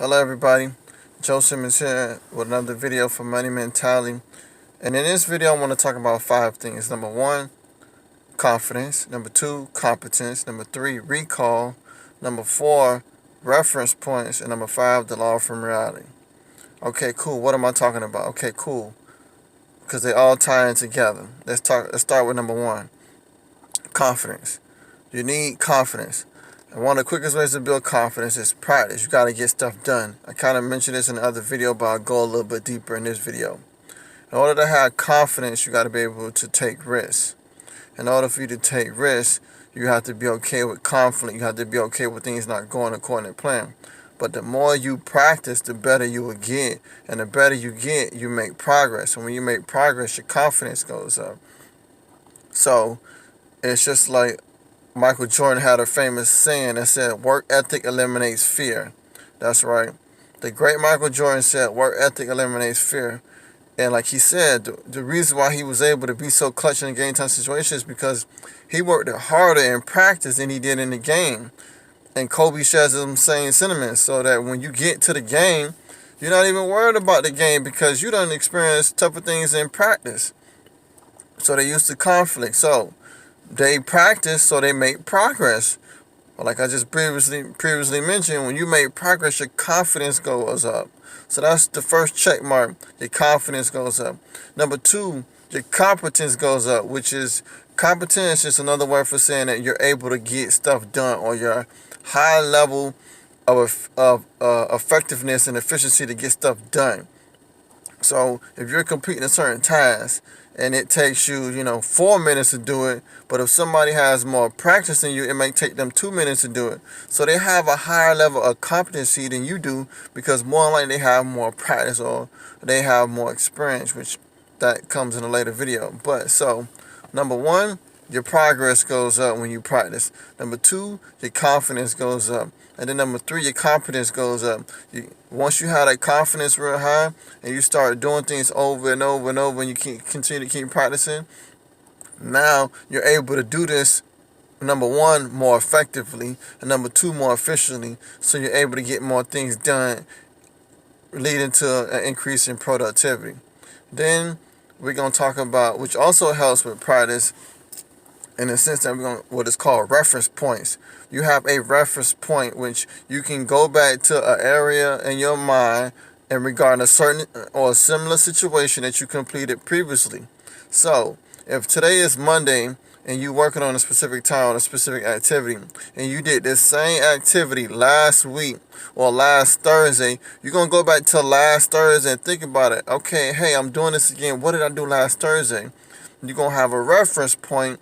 Hello everybody, Joe Simmons here with another video for Money Mentality. And in this video I want to talk about 5 things. Number 1, confidence. Number 2, competence. Number 3, recall. Number 4, reference points. And number 5, the law from reality. Okay, cool. What am I talking about? Okay, cool. Because they all tie in together. Let's start with number 1, confidence. You need confidence. And one of the quickest ways to build confidence is practice. You got to get stuff done. I kind of mentioned this in the other video, but I'll go a little bit deeper in this video. In order to have confidence, you got to be able to take risks. In order for you to take risks, you have to be okay with conflict. You have to be okay with things not going according to plan. But the more you practice, the better you will get. And the better you get, you make progress. And when you make progress, your confidence goes up. So it's just like Michael Jordan had a famous saying that said, work ethic eliminates fear. That's right. The great Michael Jordan said, work ethic eliminates fear. And like he said, the reason why he was able to be so clutch in a game time situation is because he worked harder in practice than he did in the game. And Kobe shares them same sentiments, so that when you get to the game, you're not even worried about the game because you done experienced tougher things in practice. So they used to conflict. So they practice, so they make progress. Like I just previously mentioned, when you make progress, your confidence goes up. So that's the first check mark. Your confidence goes up. Number 2, your competence goes up, which is competence is another word for saying that you're able to get stuff done, or your high level of effectiveness and efficiency to get stuff done. So if you're completing a certain task and it takes you, 4 minutes to do it, but if somebody has more practice than you, it may take them 2 minutes to do it. So they have a higher level of competency than you do because more likely they have more practice or they have more experience, which that comes in a later video. But so, number 1, your progress goes up when you practice. Number 2, your confidence goes up. And then number 3, your confidence goes up. Once you have that confidence real high and you start doing things over and over and over and you continue to keep practicing, now you're able to do this, number 1, more effectively, and number 2, more efficiently. So you're able to get more things done, leading to an increase in productivity. Then we're going to talk about, which also helps with practice, in the sense that we're going what is called reference points. You have a reference point which you can go back to an area in your mind in regard to a certain or a similar situation that you completed previously. So if today is Monday and you working on a specific time on a specific activity and you did this same activity last week or last Thursday, you're going to go back to last Thursday and think about it. Okay, hey, I'm doing this again. What did I do last Thursday? You're going to have a reference point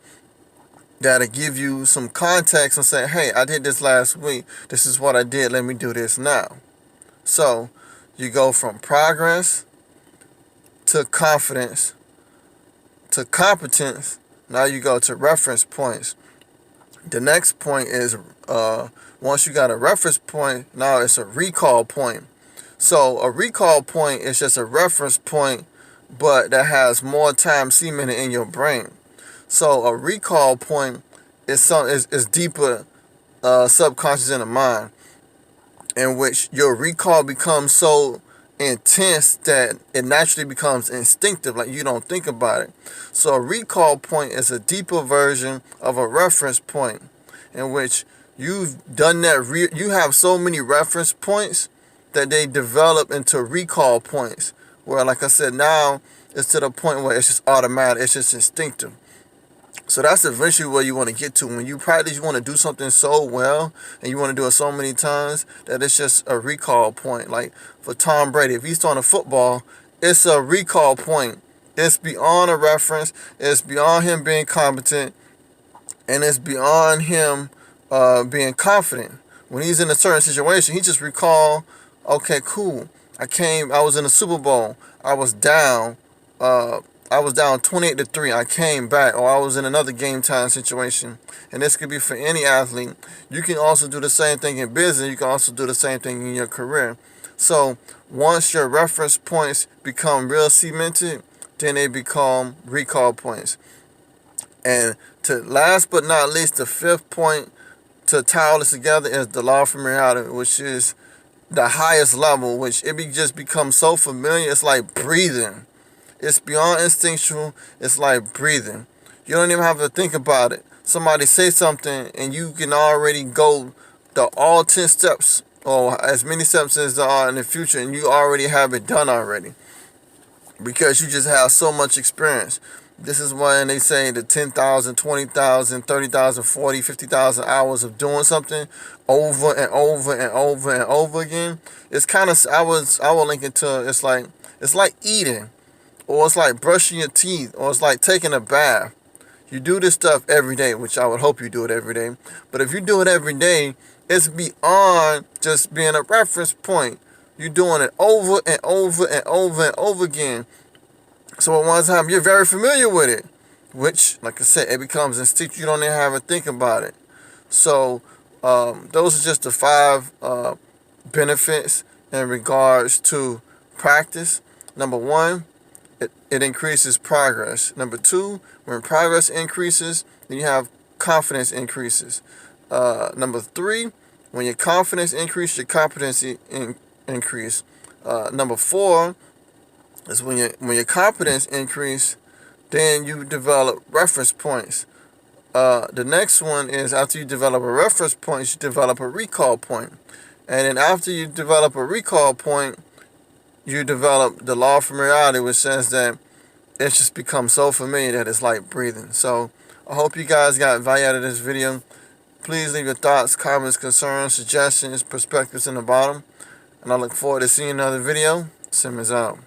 that'll give you some context and say, hey, I did this last week. This is what I did. Let me do this now. So you go from progress to confidence to competence. Now you go to reference points. The next point is once you got a reference point, now it's a recall point. So a recall point is just a reference point, but that has more time cemented in your brain. So a recall point is deeper, subconscious in the mind, in which your recall becomes so intense that it naturally becomes instinctive, like you don't think about it. So a recall point is a deeper version of a reference point, in which you've done that. You have so many reference points that they develop into recall points, where, like I said, now it's to the point where it's just automatic, it's just instinctive. So that's eventually where you want to get to. When you practice, you want to do something so well and you want to do it so many times that it's just a recall point. Like for Tom Brady, if he's throwing a football, it's a recall point. It's beyond a reference. It's beyond him being competent. And it's beyond him being confident. When he's in a certain situation, he just recall, okay, cool. I was in the Super Bowl. I was down 28-3. I came back, or I was in another game time situation. And this could be for any athlete. You can also do the same thing in business. You can also do the same thing in your career. So once your reference points become real cemented, then they become recall points. And to last but not least, the 5th point to tie all this together is the law from reality, which is the highest level, which just becomes so familiar. It's like breathing. It's beyond instinctual. It's like breathing. You don't even have to think about it. Somebody say something and you can already go the all 10 steps or as many steps as there are in the future, and you already have it done already because you just have so much experience. This is when they say the 10,000, 20,000, 30,000, 40, 50,000 hours of doing something over and over and over and over again. It's kind of, I will link it to, it's like eating, or it's like brushing your teeth, or it's like taking a bath. You do this stuff every day, which I would hope you do it every day. But if you do it every day, it's beyond just being a reference point. You're doing it over and over and over and over again. So at one time, you're very familiar with it, which, like I said, it becomes instinctual. You don't even have to think about it. So those are just the 5 benefits in regards to practice. Number 1, it increases progress. Number 2, when progress increases, then you have confidence increases. Number 3, when your confidence increases, your competency increase. Number 4 is when your competence increase, then you develop reference points. The next one is after you develop a reference point, you develop a recall point. And then after you develop a recall point, you develop the law of familiarity, which says that it just becomes so familiar that it's like breathing. So I hope you guys got value out of this video. Please leave your thoughts, comments, concerns, suggestions, perspectives in the bottom. And I look forward to seeing another video. Simmons out.